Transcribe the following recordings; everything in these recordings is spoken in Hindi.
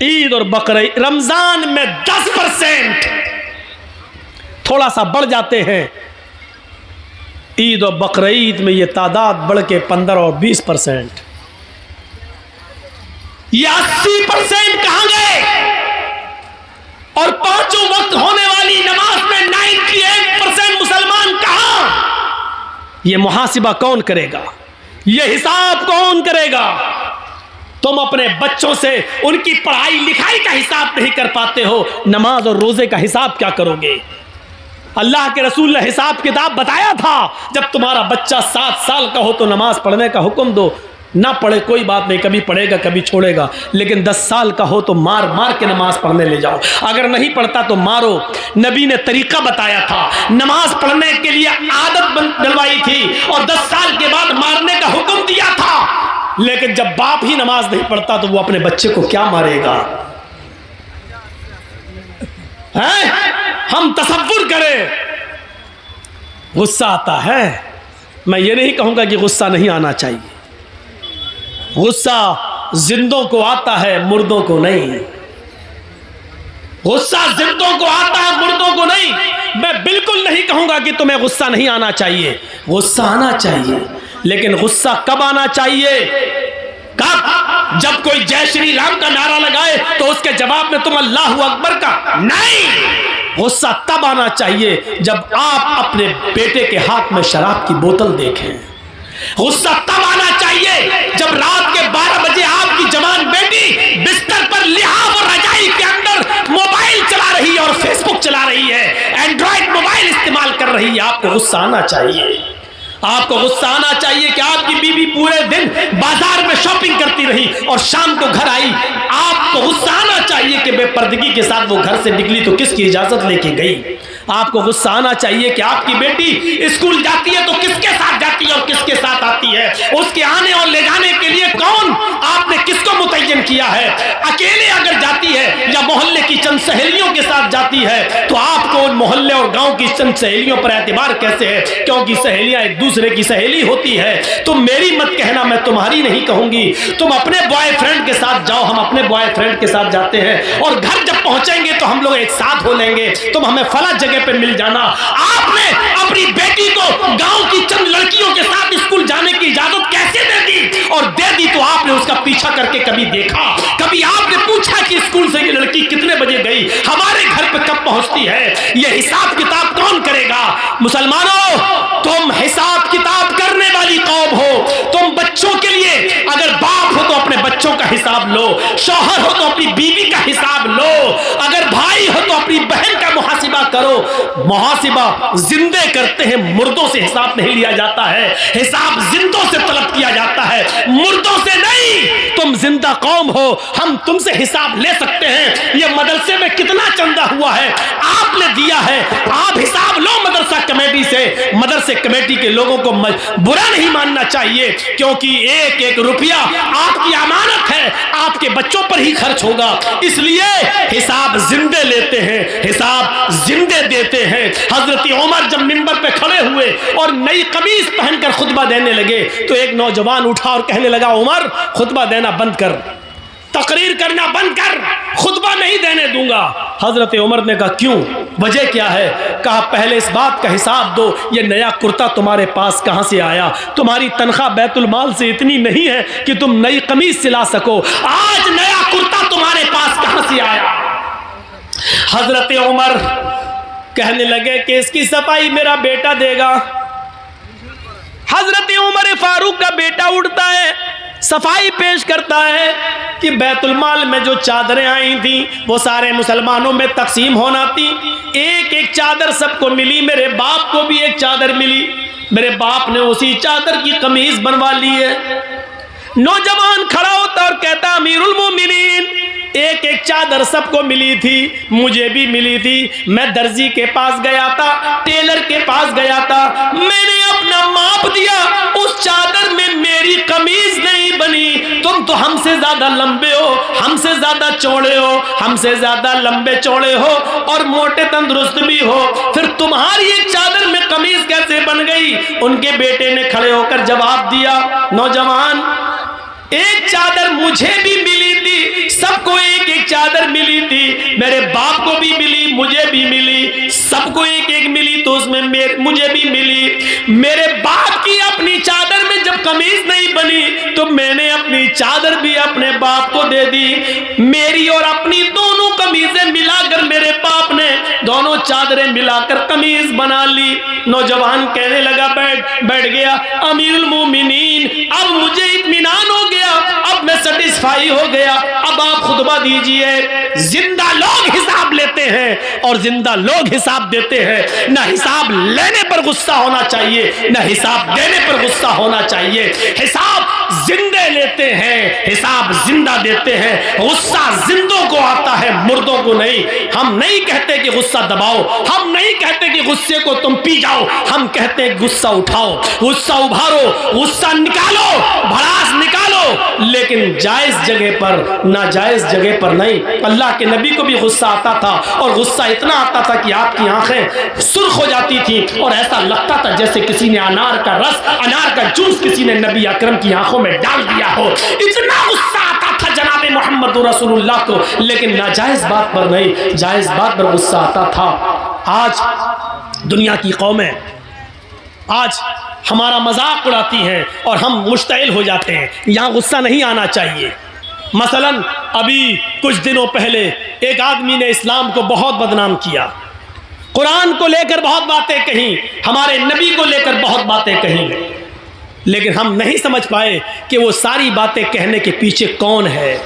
ईद और बकरीद, रमजान में 10% थोड़ा सा बढ़ जाते हैं, ईद और बकरीद में ये तादाद बढ़ के 15 और 20%, ये 80% कहां गए? और पांचों वक्त होने वाली नमाज में 98% मुसलमान कहां? ये मुहासिबा कौन करेगा? ये हिसाब कौन करेगा? तुम अपने बच्चों से उनकी पढ़ाई लिखाई का हिसाब नहीं कर पाते हो, नमाज और रोजे का हिसाब क्या करोगे? अल्लाह के रसूल ने हिसाब किताब बताया था, जब तुम्हारा बच्चा 7 साल का हो तो नमाज पढ़ने का हुक्म दो, ना पढ़े कोई बात नहीं, कभी पढ़ेगा कभी छोड़ेगा, लेकिन 10 साल का हो तो मार मार के नमाज पढ़ने ले जाओ, अगर नहीं पढ़ता तो मारो। नबी ने तरीका बताया था, नमाज पढ़ने के लिए आदत डलवाई थी और 10 साल के बाद मारने का हुक्म दिया था, लेकिन जब बाप ही नमाज नहीं पढ़ता तो वो अपने बच्चे को क्या मारेगा? हैं? हम तसव्वुर करें, गुस्सा आता है। मैं ये नहीं कहूंगा कि गुस्सा नहीं आना चाहिए, गुस्सा जिंदों को आता है, मुर्दों को नहीं। गुस्सा जिंदों को आता है, मुर्दों को नहीं। मैं बिल्कुल नहीं कहूंगा कि तुम्हें गुस्सा नहीं आना चाहिए, गुस्सा आना चाहिए, लेकिन गुस्सा कब आना चाहिए? कब? जब कोई जय श्री राम का नारा लगाए तो उसके जवाब में तुम अल्लाहू अकबर का नहीं। गुस्सा तब आना चाहिए जब आप अपने बेटे के हाथ में शराब की बोतल देखें। गुस्सा तब आना चाहिए जब रात के 12 बजे आपकी जवान बेटी बिस्तर पर लिहाफ और रजाई के अंदर मोबाइल चला रही है और फेसबुक चला रही है, एंड्रॉइड मोबाइल इस्तेमाल कर रही है। आपको गुस्सा आना चाहिए। आपको गुस्सा आना चाहिए कि आपकी बीवी पूरे दिन बाजार में शॉपिंग करती रही और शाम को घर आई। आपको गुस्सा आना चाहिए कि बेपर्दगी के साथ वो घर से निकली तो किसकी इजाजत लेके गई। आपको गुस्सा आना चाहिए कि आपकी बेटी स्कूल जाती है तो किसके साथ जाती है और किसके साथ आती है, उसके आने और ले जाने के लिए कौन, आपने किसको मुतय्यन किया है। अकेले अगर जाती है या मोहल्ले की चंद सहेलियों के साथ जाती है तो आपको उन मोहल्ले और गांव की चंद सहेलियों पर एतबार कैसे है? क्योंकि सहेलियां एक दूसरे की सहेली होती है। तो मेरी मत कहना, मैं तुम्हारी नहीं कहूंगी। तुम अपने बॉयफ्रेंड के साथ जाओ, हम अपने बॉयफ्रेंड के साथ जाते हैं और घर जब पहुंचेंगे तो हम लोग एक साथ हो लेंगे, तुम हमें फला जगह पे मिल जाना। आपने अपनी बेटी को गांव की चंद लड़कियों के साथ स्कूल जाने की इजाजत कैसे दे दी? और दे दी तो आपने उसका पीछा करके कभी देखा? कभी आपने पूछा कि स्कूल से ये लड़की कितने बजे गई, हमारे घर पे कब पहुंचती है? ये हिसाब किताब कौन करेगा? मुसलमानों, तुम हिसाब किताब करने वाली कौम हो। तुम बच्चों के लिए अगर बाप हो तो अपने बच्चों का हिसाब लो, शौहर हो तो अपनी बीवी का हिसाब लो, अगर भाई हो तो अपनी बहन का मुहासिबा करो। मुहासिबा जिंदे करते हैं, मुर्दों से हिसाब नहीं लिया जाता है। हिसाब जिंदों से तलब किया जाता है, मुर्दों से नहीं। तुम जिंदा कौम हो, हम तुमसे हिसाब ले सकते हैं। ये मदरसे में कितना चंदा हुआ है आपने दिया है, आप हिसाब लो मदरसा कमेटी से। मदरसे कमेटी के लोगों को बुरा नहीं मानना चाहिए, क्योंकि एक एक रुपया आपकी अमानत है, आपके बच्चों पर ही खर्च होगा। इसलिए हिसाब जिंदे लेते हैं, हिसाब जिंदे देते हैं। हजरत उमर जब मिंबर पे खड़े हुए और नई कमीज पहनकर खुतबा देने लगे तो एक नौजवान उठा और कहने लगा, उमर खुतबा देना बंद कर, तकरीर करना बंद कर, खुतबा नहीं देने दूंगा। हजरत उमर ने कहा, क्यों, वजह क्या है? कहा, पहले इस बात का हिसाब दो, ये नया कुर्ता तुम्हारे पास कहां से आया? तुम्हारी तनख्वाह बैतुल माल से इतनी नहीं है कि तुम नई कमीज सिला सको, आज नया कुर्ता तुम्हारे पास कहां से आया? हजरत उमर कहने लगे कि इसकी सफाई मेरा बेटा देगा। हजरत उमर फारूक का बेटा उठता है, सफाई पेश करता है कि बैतुल माल में जो चादरें आई थी वो सारे मुसलमानों में तकसीम होना थी। एक एक चादर सबको मिली, मेरे बाप को भी एक चादर मिली, मेरे बाप ने उसी चादर की कमीज बनवा ली है। नौजवान खड़ा होता और कहता, अमीरुल मोमिनीन, एक एक चादर सबको मिली थी, मुझे भी मिली थी। मैं दर्जी के पास गया था, टेलर के पास गया था, मैंने अपना माप दिया, उस चादर में मेरी कमीज नहीं बनी। तुम तो हमसे ज्यादा लंबे हो, हमसे ज्यादा चौड़े हो, हमसे ज्यादा लंबे चौड़े हो और मोटे तंदुरुस्त भी हो, फिर तुम्हारी एक चादर में कमीज कैसे बन गई? उनके बेटे ने खड़े होकर जवाब दिया, नौजवान, एक चादर मुझे भी मिली थी, सबको एक एक चादर मिली थी, मेरे बाप को भी मिली, मुझे भी मिली, सबको एक एक मिली, तो उसमें मुझे भी मिली। मेरे बाप की अपनी चादर में जब कमीज नहीं बनी तो मैंने अपनी चादर भी अपने बाप को दे दी। मेरी और अपनी दोनों कमीजें मिलाकर मेरे बाप ने दोनों चादरें मिलाकर कमीज बना ली। नौजवान कहने लगा, बैठ गया, अमीरुल मोमिनीन, अब मुझे इत्मीनान हो गया, अब मैं सेटिस्फाई हो गया, अब आप खुतबा दीजिए। जिंदा लोग हिसाब लेते हैं और जिंदा लोग हिसाब देते हैं। ना हिसाब लेने पर गुस्सा होना चाहिए, ना हिसाब देने पर गुस्सा होना चाहिए। हिसाब जिंदे लेते हैं, हिसाब जिंदा देते हैं। गुस्सा जिंदों को आता है, मुर्दों को नहीं। हम नहीं कहते कि गुस्सा दबाओ, हम नहीं कहते कि गुस्से को तुम पी जाओ, हम कहते हैं गुस्सा उठाओ, गुस्सा उभारो, गुस्सा निकालो, भड़ास निकालो, लेकिन जायज जगह पर, नाजायज जगह पर नहीं। अल्लाह के नबी को भी गुस्सा आता था और गुस्सा इतना आता था कि आपकी आंखें सुर्ख हो जाती थी और ऐसा लगता था जैसे किसी ने अनार का रस, अनार का जूस किसी ने नबी अकरम की आंखों में डाल दिया हो। इतना गुस्सा आता था जनाबे मोहम्मद रसूलुल्लाह को, लेकिन नाजायज बात पर नहीं, जायज बात पर गुस्सा आता था। आज दुनिया की कौमें आज हमारा मजाक उड़ाती हैं और हम मुश्तइल हो जाते हैं। यहाँ गुस्सा नहीं आना चाहिए। मसलन अभी कुछ दिनों पहले एक आदमी ने इस्लाम को बहुत बदनाम किया, कुरान को लेकर बहुत बातें कही, हमारे नबी को लेकर बहुत बातें कही, लेकिन हम नहीं समझ पाए कि वो सारी बातें कहने के पीछे कौन है।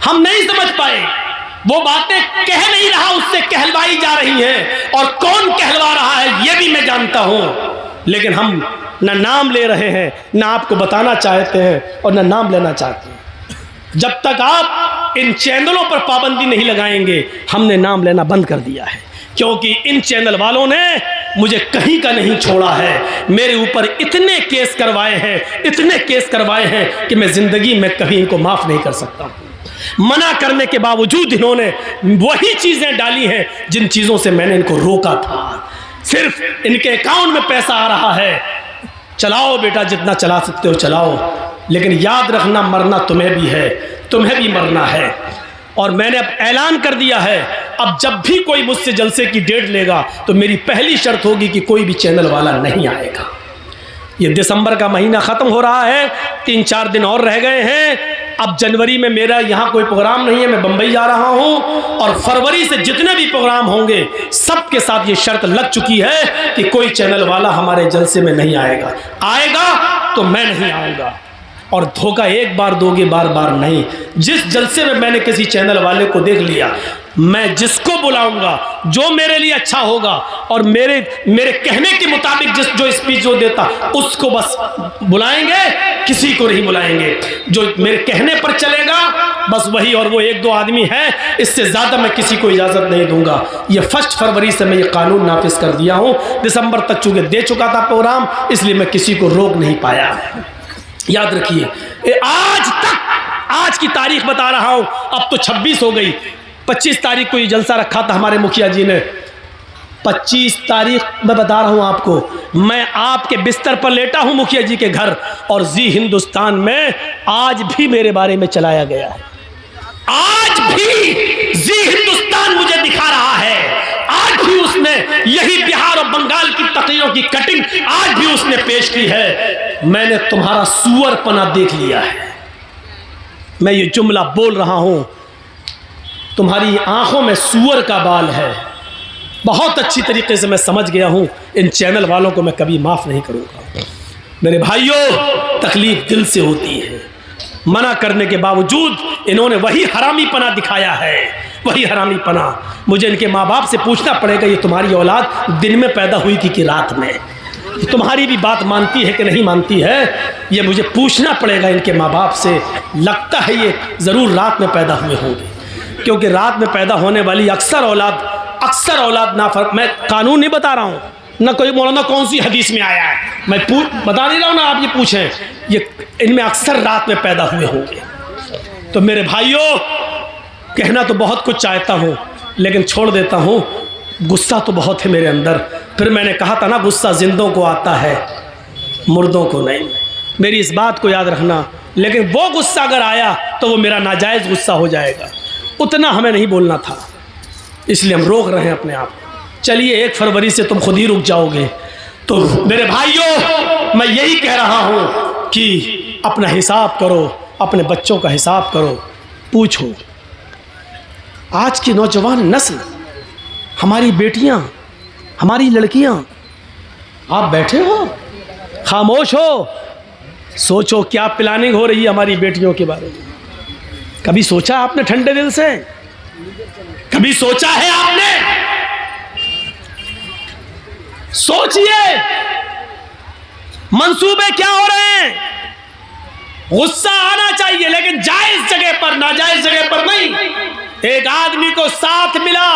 हम नहीं समझ पाए, वो बातें कह नहीं रहा, उससे कहलवाई जा रही हैं, और कौन कहलवा रहा है ये भी मैं जानता हूं, लेकिन हम ना नाम ले रहे हैं, ना आपको बताना चाहते हैं और ना नाम लेना चाहते हैं। जब तक आप इन चैनलों पर पाबंदी नहीं लगाएंगे, हमने नाम लेना बंद कर दिया है, क्योंकि इन चैनल वालों ने मुझे कहीं का नहीं छोड़ा है। मेरे ऊपर इतने केस करवाए हैं, इतने केस करवाए हैं कि मैं जिंदगी में कभी इनको माफ नहीं कर सकता हूं। मना करने के बावजूद इन्होंने वही चीजें डाली हैं जिन चीजों से मैंने इनको रोका था। सिर्फ इनके अकाउंट में पैसा आ रहा है, चलाओ बेटा, जितना चला सकते हो चलाओ, लेकिन याद रखना मरना तुम्हें भी है, तुम्हें भी मरना है। और मैंने अब ऐलान कर दिया है, अब जब भी कोई मुझसे जलसे की डेट लेगा तो मेरी पहली शर्त होगी कि कोई भी चैनल वाला नहीं आएगा। ये दिसंबर का महीना ख़त्म हो रहा है, 3-4 दिन और रह गए हैं। अब जनवरी में मेरा यहाँ कोई प्रोग्राम नहीं है, मैं बम्बई जा रहा हूँ, और फरवरी से जितने भी प्रोग्राम होंगे सबके साथ ये शर्त लग चुकी है कि कोई चैनल वाला हमारे जलसे में नहीं आएगा। आएगा तो मैं नहीं आऊँगा। और धोखा एक बार दोगे, बार बार नहीं। जिस जलसे में मैंने किसी चैनल वाले को देख लिया, मैं जिसको बुलाऊंगा, जो मेरे लिए अच्छा होगा और मेरे कहने के मुताबिक जो स्पीच जो देता, उसको बस बुलाएंगे, किसी को नहीं बुलाएंगे। जो मेरे कहने पर चलेगा बस वही, और वो 1-2 आदमी है, इससे ज़्यादा मैं किसी को इजाज़त नहीं दूंगा। ये 1 फरवरी से मैं ये कानून नाफिज कर दिया हूँ। दिसंबर तक चूँकि दे चुका था प्रोग्राम, इसलिए मैं किसी को रोक नहीं पाया। याद रखिए, आज तक, आज की तारीख बता रहा हूं, अब तो 26 हो गई, 25 तारीख को ये जलसा रखा था हमारे मुखिया जी ने। 25 तारीख मैं बता रहा हूं आपको, मैं आपके बिस्तर पर लेटा हूं मुखिया जी के घर, और जी हिंदुस्तान में आज भी मेरे बारे में चलाया गया है। आज भी जी हिंदुस्तान मुझे दिखा रहा है, आज भी उसने यही बिहार और बंगाल की तकरीरों की कटिंग आज भी उसने पेश की है। मैंने तुम्हारा सुअरपना देख लिया है। मैं ये जुमला बोल रहा हूं, तुम्हारी आंखों में सुअर का बाल है। बहुत अच्छी तरीके से मैं समझ गया हूं, इन चैनल वालों को मैं कभी माफ नहीं करूंगा। मेरे भाइयों, तकलीफ दिल से होती है। मना करने के बावजूद इन्होंने वही हरामीपना दिखाया है, वही हरामीपना। मुझे इनके माँ बाप से पूछना पड़ेगा, ये तुम्हारी औलाद दिन में पैदा हुई थी कि रात में? तुम्हारी भी बात मानती है कि नहीं मानती है, ये मुझे पूछना पड़ेगा इनके माँ बाप से। लगता है ये ज़रूर रात में पैदा हुए होंगे, क्योंकि रात में पैदा होने वाली अक्सर औलाद ना फर्क। मैं कानून नहीं बता रहा हूँ, ना कोई मौलाना कौन सी हदीस में आया है, मैं बता नहीं रहा हूँ ना, आप ये पूछें, ये इनमें अक्सर रात में पैदा हुए होंगे। तो मेरे भाइयों, कहना तो बहुत कुछ चाहता हूँ, लेकिन छोड़ देता हूँ। गुस्सा तो बहुत है मेरे अंदर। फिर मैंने कहा था ना, गुस्सा जिंदों को आता है, मुर्दों को नहीं। मेरी इस बात को याद रखना। लेकिन वो गुस्सा अगर आया तो वो मेरा नाजायज़ गुस्सा हो जाएगा। उतना हमें नहीं बोलना था, इसलिए हम रोक रहे हैं अपने आप। चलिए 1 फरवरी से तुम खुद ही रुक जाओगे। तो मेरे भाइयों, मैं यही कह रहा हूँ कि अपना हिसाब करो, अपने बच्चों का हिसाब करो। पूछो, आज की नौजवान नस्ल, हमारी बेटियाँ, हमारी लड़कियाँ, आप बैठे हो, खामोश हो, सोचो क्या प्लानिंग हो रही है हमारी बेटियों के बारे में। कभी सोचा आपने ठंडे दिल से? कभी सोचा है आपने? सोचिए मंसूबे क्या हो रहे हैं। गुस्सा आना चाहिए, लेकिन जायज जगह पर, नाजायज जगह पर नहीं। एक आदमी को साथ मिला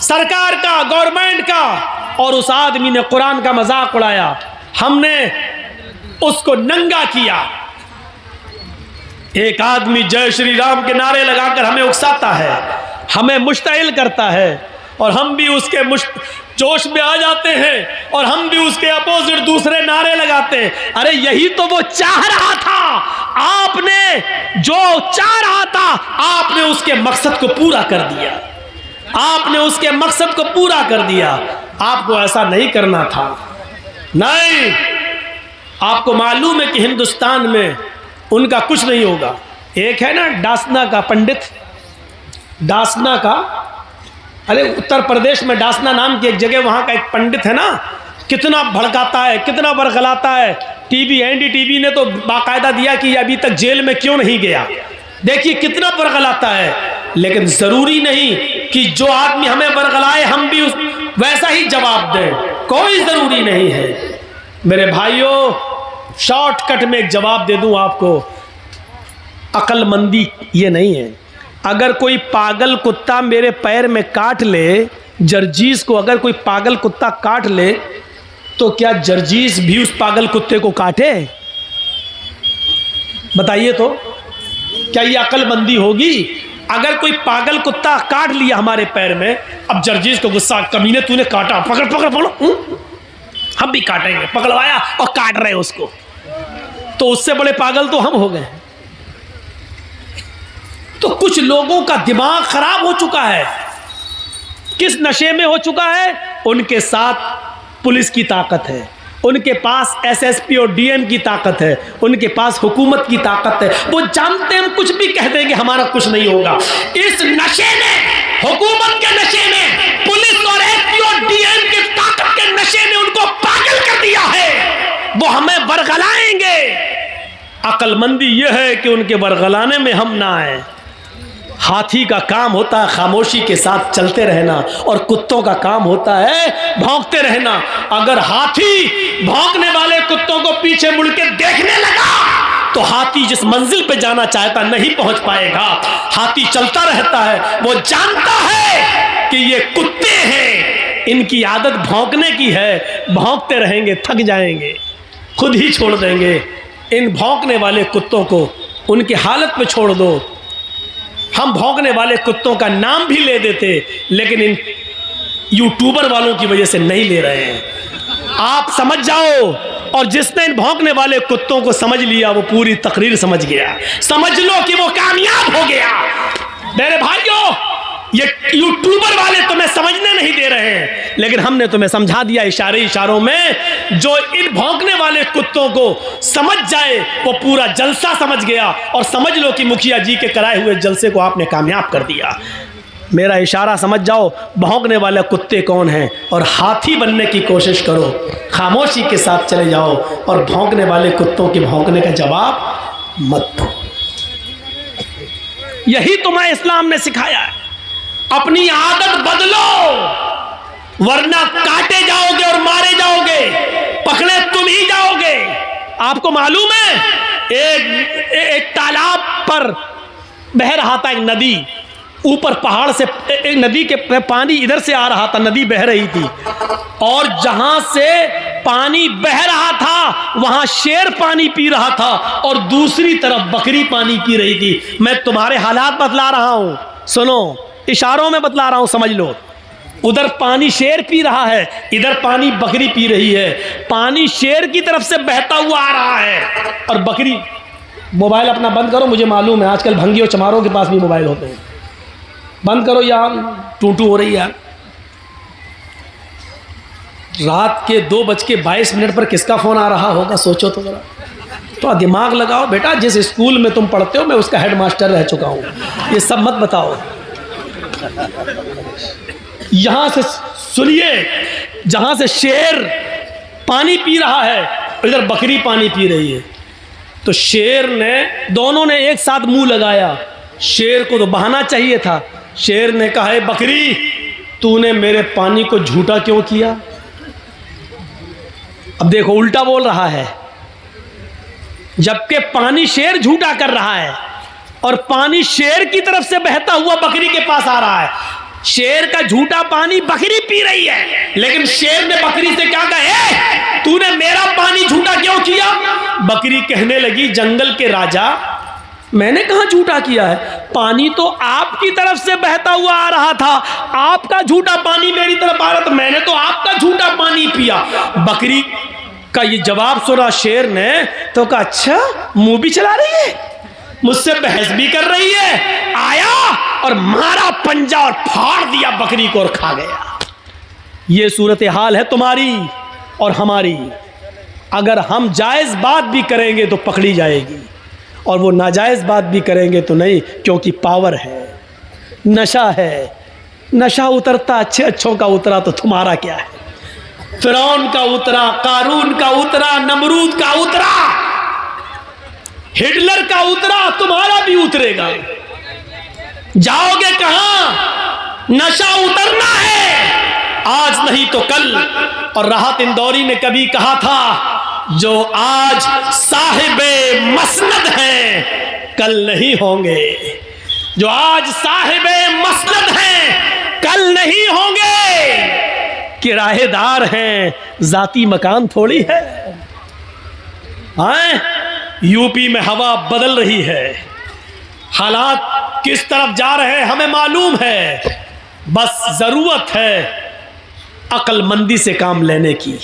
सरकार का, गवर्नमेंट का, और उस आदमी ने कुरान का मजाक उड़ाया, हमने उसको नंगा किया। एक आदमी जय श्री राम के नारे लगाकर हमें उकसाता है, हमें मुश्तइल करता है, और हम भी उसके जोश में आ जाते हैं और हम भी उसके अपोजिट दूसरे नारे लगाते हैं। अरे यही तो वो चाह रहा था, आपने जो चाह रहा था आपने उसके मकसद को पूरा कर दिया, आपने उसके मकसद को पूरा कर दिया। आपको ऐसा नहीं करना था। नहीं, आपको मालूम है कि हिंदुस्तान में उनका कुछ नहीं होगा। एक है ना डासना का पंडित, डासना का, अरे उत्तर प्रदेश में डासना नाम की एक जगह, वहाँ का एक पंडित है ना, कितना भड़काता है, कितना बरगलाता है। टीवी, एनडीटीवी ने तो बाकायदा दिया कि अभी तक जेल में क्यों नहीं गया। देखिए कितना बरगलाता है, लेकिन ज़रूरी नहीं कि जो आदमी हमें बरगलाए हम भी वैसा ही जवाब दें, कोई ज़रूरी नहीं है। मेरे भाइयों, शॉर्टकट में एक जवाब दे दूं आपको, अक्लमंदी ये नहीं है। अगर कोई पागल कुत्ता मेरे पैर में काट ले, जर्जीस को अगर कोई पागल कुत्ता काट ले, तो क्या जर्जीस भी उस पागल कुत्ते को काटे? बताइए तो, क्या ये अक्लमंदी होगी? अगर कोई पागल कुत्ता काट लिया हमारे पैर में, अब जर्जीस को गुस्सा, कमीने तूने काटा, पकड़ पकड़ पकड़ो, हम भी काटेंगे, पकड़वाया और काट रहे उसको, तो उससे बड़े पागल तो हम हो गए। तो कुछ लोगों का दिमाग खराब हो चुका है। किस नशे में हो चुका है? उनके साथ पुलिस की ताकत है, उनके पास एसएसपी और डीएम की ताकत है, उनके पास हुकूमत की ताकत है। वो जानते हैं हम कुछ भी कह देंगे हमारा कुछ नहीं होगा। इस नशे ने, हुकूमत के नशे ने, पुलिस और एसपी और डीएम की ताकत के नशे ने उनको पागल कर दिया है। वो हमें बरगलाएंगे। अक्लमंदी यह है कि उनके बरगलाने में हम ना आए। हाथी का काम होता है खामोशी के साथ चलते रहना, और कुत्तों का काम होता है भौंकते रहना। अगर हाथी भौंकने वाले कुत्तों को पीछे मुड़ के देखने लगा, तो हाथी जिस मंजिल पे जाना चाहता नहीं पहुंच पाएगा। हाथी चलता रहता है, वो जानता है कि ये कुत्ते हैं, इनकी आदत भौंकने की है, भौंकते रहेंगे, थक जाएंगे, खुद ही छोड़ देंगे। इन भौंकने वाले कुत्तों को उनकी हालत पे छोड़ दो। हम भौंकने वाले कुत्तों का नाम भी ले देते, लेकिन इन यूट्यूबर वालों की वजह से नहीं ले रहे हैं। आप समझ जाओ, और जिसने इन भौंकने वाले कुत्तों को समझ लिया वो पूरी तकरीर समझ गया। समझ लो कि वो कामयाब हो गया। मेरे भाइयों, ये यूट्यूबर वाले तुम्हें समझने नहीं दे रहे हैं, लेकिन हमने तुम्हें समझा दिया इशारों में। जो इन भौंकने वाले कुत्तों को समझ जाए वो पूरा जलसा समझ गया, और समझ लो कि मुखिया जी के कराए हुए जलसे को आपने कामयाब कर दिया। मेरा इशारा समझ जाओ, भौंकने वाले कुत्ते कौन हैं, और हाथी बनने की कोशिश करो। खामोशी के साथ चले जाओ और भौंकने वाले कुत्तों के भौंकने का जवाब मत दो। यही तुम्हें इस्लाम ने सिखाया है। अपनी आदत बदलो, वरना काटे जाओगे और मारे जाओगे, पकड़े तुम ही जाओगे। आपको मालूम है एक तालाब पर बह रहा था एक नदी, ऊपर पहाड़ से एक नदी के पानी इधर से आ रहा था, नदी बह रही थी, और जहां से पानी बह रहा था वहां शेर पानी पी रहा था और दूसरी तरफ बकरी पानी पी रही थी। मैं तुम्हारे हालात बतला रहा हूं, सुनो, इशारों में बतला रहा हूं, समझ लो। उधर पानी शेर पी रहा है, इधर पानी बकरी पी रही है। पानी शेर की तरफ से बहता हुआ आ रहा है और बकरी। मोबाइल अपना बंद करो, मुझे मालूम है आजकल भंगी और चमारों के पास भी मोबाइल होते हैं। बंद करो यार, टूटू हो रही यार। रात के 2:22 पर किसका फ़ोन आ रहा होगा, सोचो तो ज़रा। तो दिमाग लगाओ बेटा, जिस स्कूल में तुम पढ़ते हो मैं उसका हेड मास्टर रह चुका हूँ, ये सब मत बताओ। यहाँ से सुनिए, जहाँ से शेर पानी पी रहा है इधर बकरी पानी पी रही है। तो शेर ने, दोनों ने एक साथ मुंह लगाया। शेर को तो बहाना चाहिए था। शेर ने कहा, है बकरी, तूने मेरे पानी को झूठा क्यों किया? अब देखो उल्टा बोल रहा है, जबकि पानी शेर झूठा कर रहा है और पानी शेर की तरफ से बहता हुआ बकरी के पास आ रहा है। शेर का झूठा पानी बकरी पी रही है, लेकिन शेर ने बकरी से क्या कहा, तूने मेरा पानी झूठा क्यों किया? बकरी कहने लगी, जंगल के राजा, मैंने कहाँ झूठा किया है? पानी तो आपकी तरफ से बहता हुआ आ रहा था, आपका झूठा पानी मेरी तरफ आ रहा था, मैंने तो आपका झूठा पानी पिया। बकरी का ये जवाब सुना शेर ने तो कहा, अच्छा मुंह भी चला रही है, मुझसे बहस भी कर रही है। आया और मारा पंजा और फाड़ दिया बकरी को और खा गया। ये सूरत हाल है तुम्हारी और हमारी। अगर हम जायज़ बात भी करेंगे तो पकड़ी जाएगी, और वो नाजायज़ बात भी करेंगे तो नहीं, क्योंकि पावर है, नशा है। नशा उतरता अच्छे अच्छों का उतरा तो तुम्हारा क्या है? फिरौन का उतरा, कारून का उतरा, नमरूद का उतरा, हिटलर का उतरा, तुम्हारा भी उतरेगा। जाओगे कहां? नशा उतरना है, आज नहीं तो कल। और राहत इंदौरी ने कभी कहा था, जो आज साहिबे मसनद हैं कल नहीं होंगे। जो आज साहिबे मसनद हैं कल नहीं होंगे। किराएदार हैं, जाती मकान थोड़ी है। हाँ, यूपी में हवा बदल रही है, हालात किस तरफ जा रहे हैं हमें मालूम है। बस जरूरत है अक्लमंदी से काम लेने की।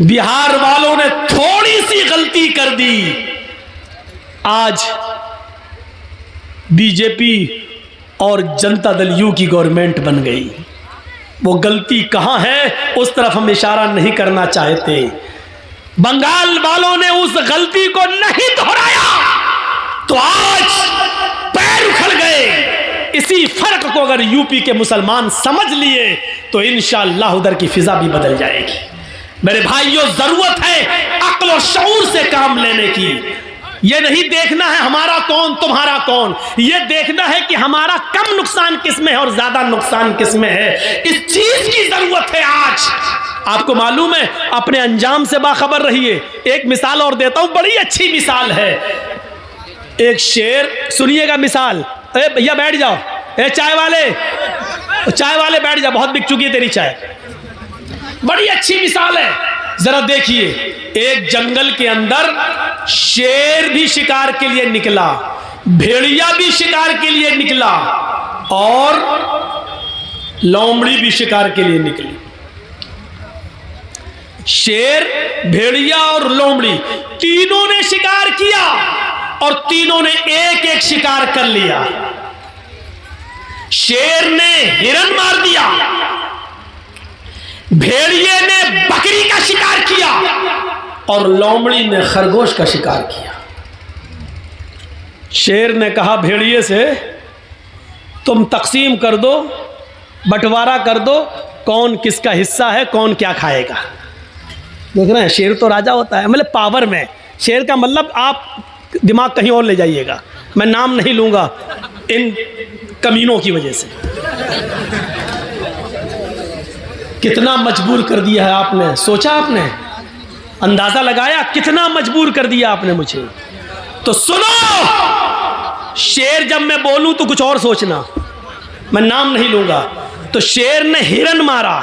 बिहार वालों ने थोड़ी सी गलती कर दी, आज बीजेपी और जनता दल यू की गवर्नमेंट बन गई। वो गलती कहां है उस तरफ हम इशारा नहीं करना चाहते। बंगाल वालों ने उस गलती को नहीं दोहराया तो आज पैर उखड़ गए। इसी फर्क को अगर यूपी के मुसलमान समझ लिए तो इंशाअल्लाह उधर की फिजा भी बदल जाएगी। मेरे भाइयों, जरूरत है अक्ल और शऊर से काम लेने की। ये नहीं देखना है हमारा कौन तुम्हारा कौन, ये देखना है कि हमारा कम नुकसान किसमें है और ज्यादा नुकसान किसमें है। इस चीज की जरूरत है आज। आपको मालूम है, अपने अंजाम से बाखबर रहिए। एक मिसाल और देता हूं, बड़ी अच्छी मिसाल है। एक शेर, सुनिएगा मिसाल। अरे भैया बैठ जाओ, ए चाय वाले बैठ जाओ, बहुत बिक चुकी है तेरी चाय। बड़ी अच्छी मिसाल है, जरा देखिए। एक जंगल के अंदर शेर भी शिकार के लिए निकला, भेड़िया भी शिकार के लिए निकला और लोमड़ी भी शिकार के लिए निकली। शेर, भेड़िया और लोमड़ी तीनों ने शिकार किया और तीनों ने एक एक शिकार कर लिया। शेर ने हिरन मार दिया, भेड़िए ने बकरी का शिकार किया और लोमड़ी ने खरगोश का शिकार किया। शेर ने कहा भेड़िए से, तुम तकसीम कर दो, बंटवारा कर दो, कौन किसका हिस्सा है, कौन क्या खाएगा। देख रहे हैं, शेर तो राजा होता है, मतलब पावर में। शेर का मतलब आप दिमाग कहीं और ले जाइएगा, मैं नाम नहीं लूंगा इन कमीनों की वजह से। कितना मजबूर कर दिया है आपने, सोचा आपने, अंदाजा लगाया कितना मजबूर कर दिया आपने मुझे। तो सुनो, शेर जब मैं बोलूं तो कुछ और सोचना, मैं नाम नहीं लूंगा। तो शेर ने हिरन मारा,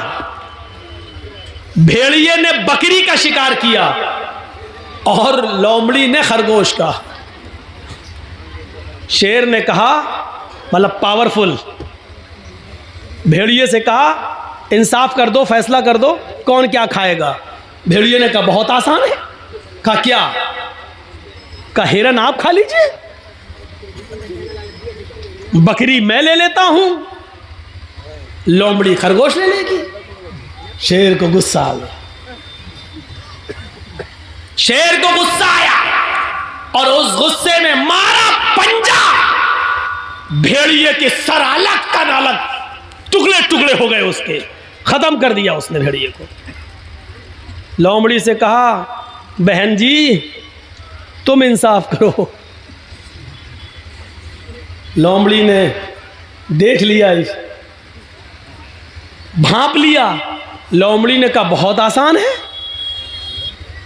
भेड़िए ने बकरी का शिकार किया और लोमड़ी ने खरगोश का। शेर ने कहा, मतलब पावरफुल, भेड़िए से कहा इंसाफ कर दो, फैसला कर दो, कौन क्या खाएगा। भेड़िए ने कहा बहुत आसान है। कहा क्या? कहा हिरन आप खा लीजिए। बकरी मैं ले लेता हूं, लोमड़ी खरगोश ले लेगी। शेर को गुस्सा आ गया, शेर को गुस्सा आया और उस गुस्से में मारा पंजा, भेड़िए के सर अलग का अलग टुकड़े टुकड़े हो गए उसके, खत्म कर दिया उसने भेड़िए को। लोमड़ी से कहा, बहन जी तुम इंसाफ करो। लोमड़ी ने देख लिया, भांप लिया। लोमड़ी ने कहा बहुत आसान है।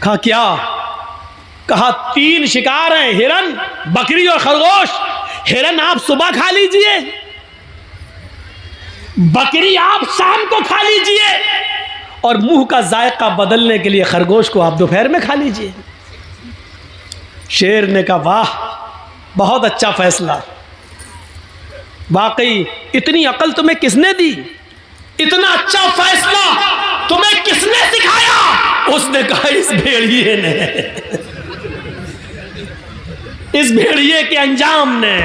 कहा क्या? कहा 3 शिकार हैं, हिरन, बकरी और खरगोश। हिरन आप सुबह खा लीजिए, बकरी आप शाम को खा लीजिए, और मुंह का जायका बदलने के लिए खरगोश को आप दोपहर में खा लीजिए। शेर ने कहा वाह, बहुत अच्छा फैसला। वाकई इतनी अकल तुम्हें किसने दी? इतना अच्छा फैसला तुम्हें किसने सिखाया? उसने कहा इस भेड़िए ने, इस भेड़िए के अंजाम ने।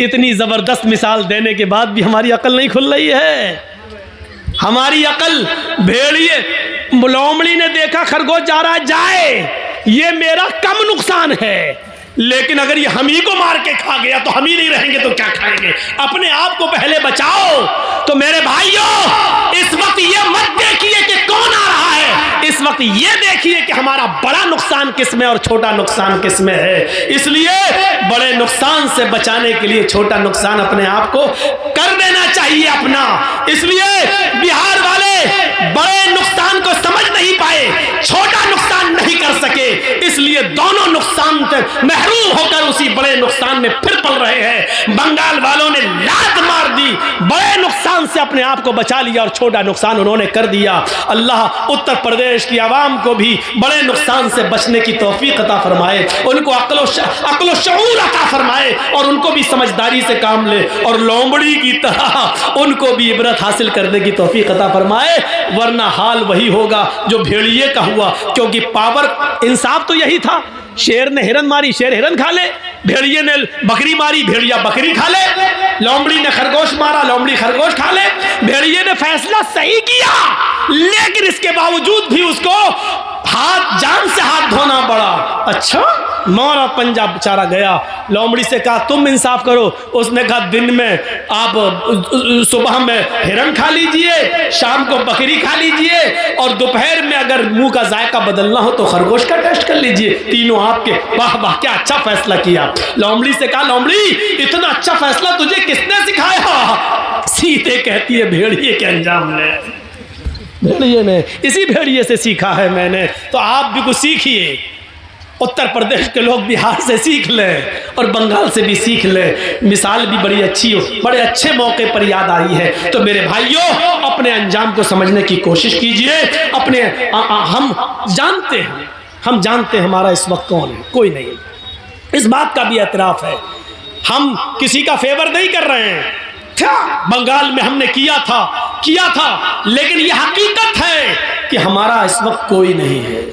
इतनी जबरदस्त मिसाल देने के बाद भी हमारी अकल नहीं खुल रही है। हमारी अकल, भेड़िए, लोमड़ी ने देखा खरगोश जा रहा है, जाए, ये मेरा कम नुकसान है, लेकिन अगर ये हम ही को मार के खा गया तो हम ही नहीं रहेंगे तो क्या खाएंगे? अपने आप को पहले बचाओ। तो मेरे भाइयों, इस वक्त ये मत देखिए कि कौन आ रहा है, इस वक्त ये देखिए कि हमारा बड़ा नुकसान किसमें और छोटा नुकसान किसमें है। इसलिए बड़े नुकसान से बचाने के लिए छोटा नुकसान अपने आप को कर देना चाहिए अपना। इसलिए बिहार वाले बड़े नुकसान को समझ नहीं पाए, छोटा नुकसान नहीं कर सके, इसलिए दोनों नुकसान से महरूम होकर उसी बड़े नुकसान में फिर पल रहे हैं। बंगाल वालों ने लात मार दी, बड़े नुकसान से अपने आप को बचा लिया और छोटा नुकसान उन्होंने कर दिया। अल्लाह उत्तर प्रदेश की आवाम को भी बड़े नुकसान से बचने की तौफीक अता फरमाए, उनको अक्ल शऊर अता फरमाए और उनको भी समझदारी से काम ले, और लोमड़ी की तरह उनको भी इबरत हासिल करने की तौफीक अता फरमाए। वरना हाल वही होगा जो भेड़िए का हुआ, क्योंकि पावर, इंसाफ तो यही था। शेर ने हिरन मारी, शेर हिरन खा ले, भेड़िए ने बकरी मारी, भेड़िया बकरी खा ले, लोमड़ी ने खरगोश मारा, लोमड़ी खरगोश खा ले। भेड़िए ने फैसला सही किया, लेकिन इसके बावजूद भी उसको हाथ, जान से हाथ धोना पड़ा। अच्छा, मारा पंजा, बेचारा गया। लोमड़ी से कहा तुम इंसाफ करो। उसने कहा दिन में आप सुबह में हिरन खा लीजिए, शाम को बकरी खा लीजिए, और दोपहर में अगर मुंह का जायका बदलना हो तो खरगोश का टेस्ट कर लीजिए। तीनों आपके। वाह वाह, क्या अच्छा फैसला किया। लोमड़ी से कहा लोमड़ी इतना अच्छा फैसला तुझे किसने सिखाया? सीधे कहती है भेड़िए के अंजाम ने, भेड़िए ने, इसी भेड़िए से सीखा है मैंने। तो आप भी कुछ सीखिए, उत्तर प्रदेश के लोग बिहार से सीख लें और बंगाल से भी सीख लें। मिसाल भी बड़ी अच्छी हो, बड़े अच्छे मौके पर याद आई है। तो मेरे भाइयों, अपने अंजाम को समझने की कोशिश कीजिए। अपने हम जानते हैं हमारा इस वक्त कौन है, कोई नहीं। इस बात का भी एतराफ़ है, हम किसी का फेवर नहीं कर रहे हैं। क्या बंगाल में हमने किया था, लेकिन यह हकीकत है कि हमारा इस वक्त कोई नहीं है।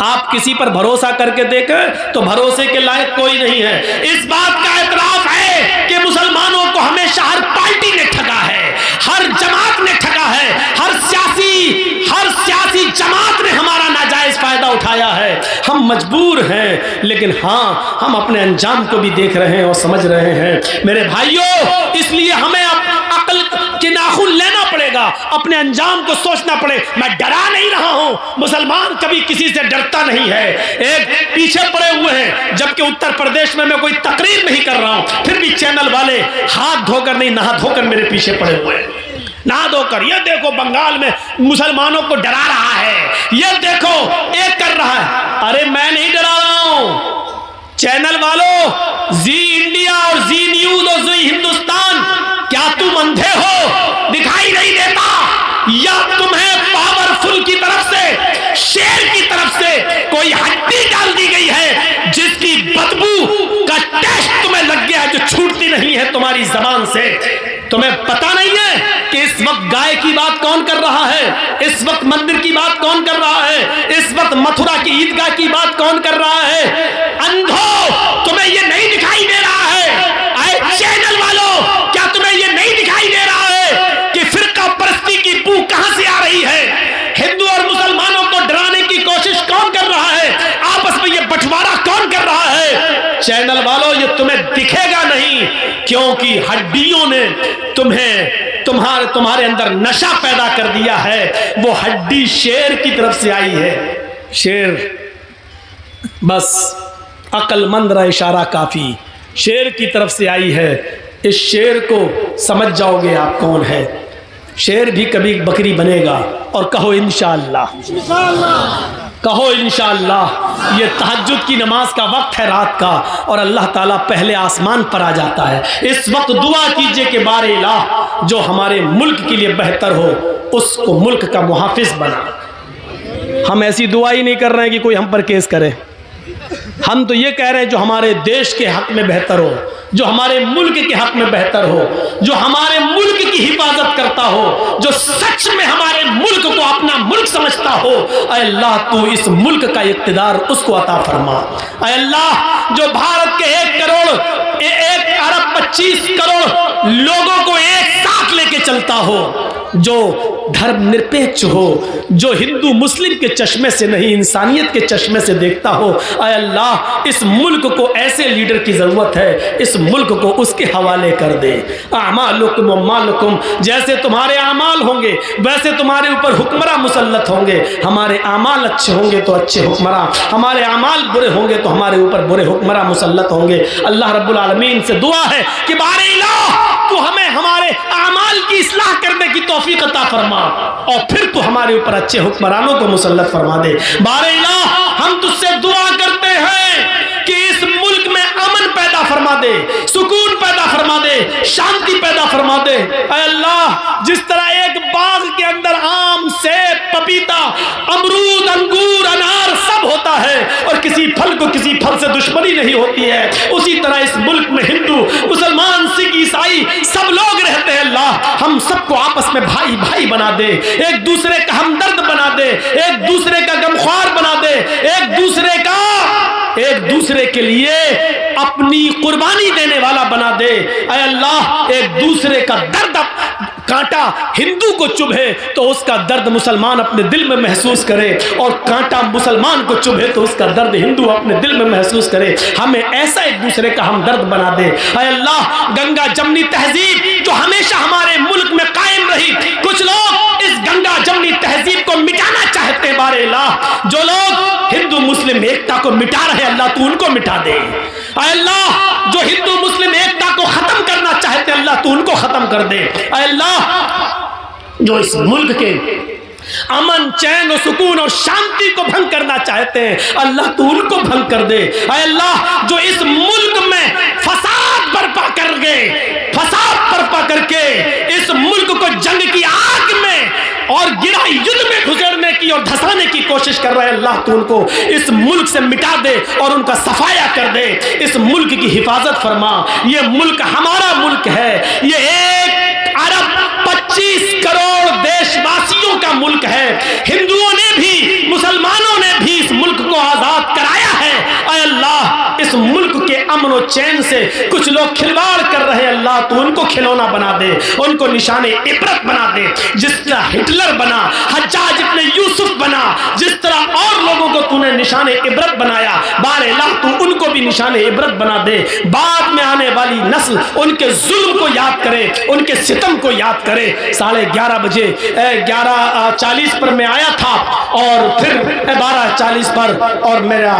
आप किसी पर भरोसा करके देखें तो भरोसे के लायक कोई नहीं है। इस बात का एतराफ़ है कि मुसलमानों को हमेशा हर पार्टी ने ठगा है, हर जमात ने ठगा है, हर सियासी जमात ने हमारा नाजायज फायदा उठाया है। हम मजबूर हैं, लेकिन हाँ, हम अपने अंजाम को भी देख रहे हैं और समझ रहे हैं मेरे भाइयों। इसलिए हमें अक्ल के नाखून लेना पड़ेगा, अपने अंजाम को सोचना पड़े। मैं डरा नहीं रहा हूं, मुसलमान कभी किसी से डरता नहीं है। एक पीछे पड़े हुए हैं, जबकि उत्तर प्रदेश में मैं कोई तकरीर नहीं कर रहा हूं, फिर भी चैनल वाले हाथ धोकर नहीं, नहा धोकर मेरे पीछे पड़े हुए हैं, नहा धोकर। ये देखो बंगाल में मुसलमानों को डरा रहा है, ये देखो एक कर रहा है। अरे मैं नहीं डरा रहा हूं, चैनल वालों, जी इंडिया और जी न्यूज और जी हिंदुस्तान, क्या तुम अंधे हो, दिखाई नहीं देता? या तुम्हें पावरफुल की तरफ से, शेर की तरफ से कोई हड्डी डाल दी गई है जिसकी बदबू का टेस्ट तुम्हें लग गया है, जो छूटती नहीं है तुम्हारी जबान से? तुम्हें पता नहीं है कि इस वक्त गाय की बात कौन कर रहा है, इस वक्त मंदिर की बात कौन कर रहा है, इस वक्त मथुरा की ईदगाह की बात कौन कर रहा है? अंधो, तुम्हें ये नहीं दिखाई दे रहा है? आए चैनल वालों, चैनल वालों ये तुम्हें दिखेगा नहीं, क्योंकि हड्डियों ने तुम्हारे अंदर नशा पैदा कर दिया है। वो हड्डी शेर की तरफ से आई है। शेर, बस अक्लमंद रहा इशारा काफी, शेर की तरफ से आई है। इस शेर को समझ जाओगे आप कौन है। शेर भी कभी बकरी बनेगा। और कहो इंशाअल्लाह, कहो इंशाअल्लाह। ये तहज्जुद की नमाज का वक्त है रात का, और अल्लाह ताला पहले आसमान पर आ जाता है। इस वक्त दुआ कीजिए कि बारे इलाह जो हमारे मुल्क के लिए बेहतर हो उसको मुल्क का मुहाफिज बना। हम ऐसी दुआ ही नहीं कर रहे हैं कि कोई हम पर केस करे। हम तो ये कह रहे हैं जो हमारे देश के हक में बेहतर हो, जो हमारे मुल्क के हक में बेहतर हो, जो हमारे मुल्क की हिफाजत करता हो, जो सच में हमारे मुल्क को अपना मुल्क समझता हो। ऐ अल्लाह तू इस मुल्क का इक़्तिदार उसको अता फरमा। ऐ अल्लाह जो भारत के 1 अरब 25 करोड़ लोगों को एक साथ लेके चलता हो, जो धर्मनिरपेक्ष हो, जो हिंदू मुस्लिम के चश्मे से नहीं इंसानियत के चश्मे से देखता हो। ऐ अल्लाह इस मुल्क को ऐसे लीडर की जरूरत है, इस मुल्क को उसके हवाले कर दे। आमालुकुम वमालुकुम, जैसे तुम्हारे आमाल होंगे वैसे तुम्हारे ऊपर हुक्मरान मुसल्लत होंगे। हमारे आमाल अच्छे होंगे तो अच्छे हुक्मरान, हमारे आमाल बुरे होंगे तो हमारे ऊपर बुरे हुक्मरान मुसल्लत होंगे। अल्लाह रब्बुल आलमीन से दुआ है कि बारे इलाह तू हमें हमारे आमाल की इस्लाह करने की तौफीक अता फरमा, और फिर तू हमारे ऊपर अच्छे हुक्मरानों को मुसल्लत फरमा दे। बारे इलाह हम तुझसे दुआ करते हैं कि इस मुल्क में अमन पैदा फरमा दे, सुकून पैदा फरमा दे, शांति पैदा फरमा दे। ऐ अल्लाह जिस तरह एक बाग के अंदर आम, सेब, पपीता, अमरूद, अंगूर, अनार सब होता है और किसी फल को किसी फल से दुश्मनी नहीं होती है, उसी तरह इस मुल्क में हिंदू, मुसलमान, सिख, ईसाई सब लोग रहते हैं। अल्लाह हम सबको आपस में भाई भाई बना दे, एक दूसरे का हमदर्द बना दे, एक दूसरे का गमख्वार बना दे, एक दूसरे के लिए अपनी कुर्बानी देने वाला बना दे। ऐ अल्लाह एक दूसरे का दर्द कांटा हिंदू को चुभे तो उसका दर्द मुसलमान अपने दिल में महसूस करे, और कांटा मुसलमान को चुभे तो उसका दर्द हिंदू अपने दिल में महसूस करे। हमें ऐसा एक दूसरे का हमदर्द बना दे। ऐ अल्लाह गंगा जमनी तहजीब जो हमेशा हमारे मुल्क में कायम रही, कुछ लोग इस गंगा जमनी तहजीब को मिटाना चाहते हैं। बारे इलाह जो लोग हिंदू मुस्लिम एकता को मिटा रहे अल्लाह तू उनको मिटा दे। ऐ अल्लाह जो हिंदू मुस्लिम एकता को खत्म करना चाहते अल्लाह तू उनको खत्म कर दे। ऐ अल्लाह जो इस मुल्क के अमन, चैन और सुकून और शांति को भंग करना चाहते हैं अल्लाह तू उनको भंग कर दे। ऐ अल्लाह जो इस मुल्क में फसाद बर्पा करके इस मुल्क को जंग की आग में और गिरा युद्ध में घुसेड़ने की और धंसाने की कोशिश कर रहे हैं अल्लाह तू उनको इस मुल्क से मिटा दे और उनका सफाया कर दे। इस मुल्क की हिफाजत फरमा। ये मुल्क हमारा मुल्क है, ये 1 अरब 25 करोड़ देशवासियों का मुल्क है। हिंदुओं ने भी, मुसलमानों ने भी इस मुल्क को आजाद कराया है। ऐ अल्लाह इस मुल्क के अमन और चैन से कुछ लोग खिलवाड़ कर रहे हैं अल्लाह तू उनको खिलौना बना दे, उनको निशाने इबरत बना दे। जिस तरह हिटलर बना, हज्जाज इब्ने यूसुफ बना, जिस तरह और लोगों को तूने निशाने इबरत बनाया, बारे अल्लाह तू उनको भी निशाने इबरत बना दे। बाद में आने वाली नस्ल उनके जुल्म को याद करे, उनके सितम को याद करे। 11:30 बजे 11:40 पर मैं आया था और फिर 12:40 पर, और मेरा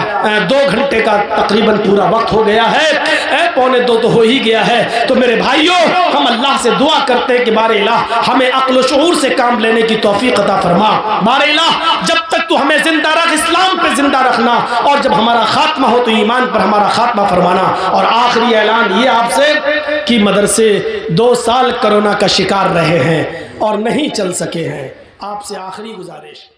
2 घंटे का तकरीबन पूरा वक्त हो गया है, 1:45 तो हो ही गया है। तो मेरे भाइयों हम अल्लाह से दुआ करते हैं कि बारे इलाह हमें अक्ल व शऊर से काम लेने की तौफीक अता फरमा। बारे इलाह जब तक तू हमें जिंदा रख, इस्लाम पे जिंदा रखना, और जब हमारा खात्मा हो तो ईमान पर हमारा खात्मा फरमाना। और आखिरी ऐलान ये आपसे कि मदरसे 2 साल कोरोना का शिकार रहे हैं और नहीं चल सके हैं। आपसे आखिरी गुजारिश